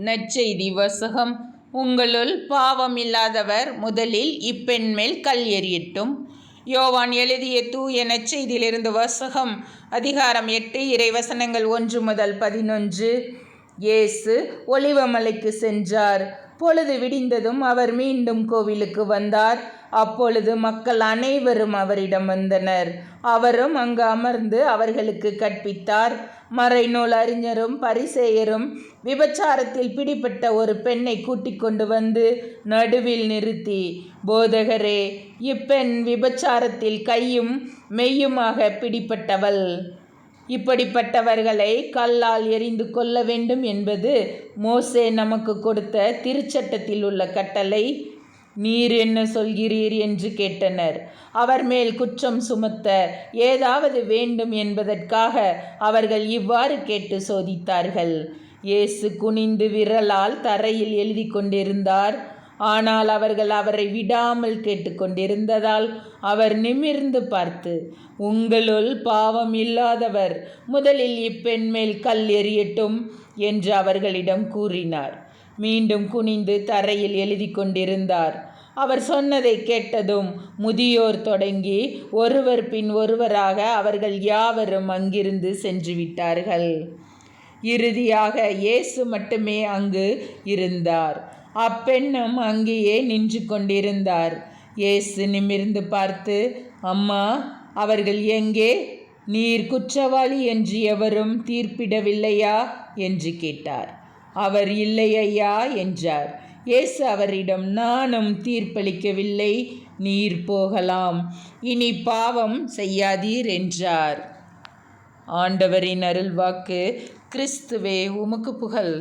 நற்செய்தி வாசகம். உங்களுள் பாவம் இல்லாதவர் முதலில் இப்பெண் மேல் கல் எறியட்டும். யோவான் எழுதிய தூய நற்செய்தியிலிருந்து வாசகம். அதிகாரம் 8 இறைவசனங்கள் 1 முதல் 11. இயேசு ஒலிவமலைக்கு சென்றார். பொழுது விடிந்ததும் அவர் மீண்டும் கோவிலுக்கு வந்தார். அப்பொழுது மக்கள் அனைவரும் அவரிடம் வந்தனர். அவரும் அங்கு அமர்ந்து அவர்களுக்கு கற்பித்தார். மறைநூல் அறிஞரும் பரிசேயரும் விபச்சாரத்தில் பிடிபட்ட ஒரு பெண்ணை கூட்டிக் கொண்டு வந்து நடுவில் நிறுத்தி, போதகரே, இப்பெண் விபச்சாரத்தில் கையும் மெய்யுமாக பிடிப்பட்டவள். இப்படிப்பட்டவர்களை கல்லால் எறிந்து கொல்ல வேண்டும் என்பது மோசே நமக்கு கொடுத்த திருச்சட்டத்தில் உள்ள கட்டளை. நீர் என்ன சொல்கிறீர் என்று கேட்டனர். அவர் மேல் குற்றம் சுமத்த ஏதாவது வேண்டும் என்பதற்காக அவர்கள் இவ்வாறு கேட்டு சோதித்தார்கள். இயேசு குனிந்து விரலால் தரையில் எழுதி கொண்டிருந்தார். ஆனால் அவர்கள் அவரை விடாமல் கேட்டுக்கொண்டிருந்ததால் அவர் நிமிர்ந்து பார்த்து, உங்களுள் பாவம் இல்லாதவர் முதலில் இப்பெண் மேல் கல் எறியட்டும் என்று அவர்களிடம் கூறினார். மீண்டும் குனிந்து தரையில் எழுதி கொண்டிருந்தார். அவர் சொன்னதை கேட்டதும் முதியோர் தொடங்கி ஒருவர் பின் ஒருவராக அவர்கள் யாவரும் அங்கிருந்து சென்று விட்டார்கள். இறுதியாக இயேசு மட்டுமே அங்கு இருந்தார். அப்பெண்ணும் அங்கேயே நின்று கொண்டிருந்தார். இயேசு நிமிர்ந்து பார்த்து, அம்மா, அவர்கள் எங்கே? நீர் குற்றவாளி என்று எவரும் தீர்ப்பிடவில்லையா என்று கேட்டார். அவர் இல்லை ஐயா என்றார். இயேசு அவரிடம், நானும் தீர்ப்பளிக்கவில்லை, நீர் போகலாம், இனி பாவம் செய்யாதீர் என்றார். ஆண்டவரின் அருள்வாக்கு. கிறிஸ்துவே உமக்கு புகழ்.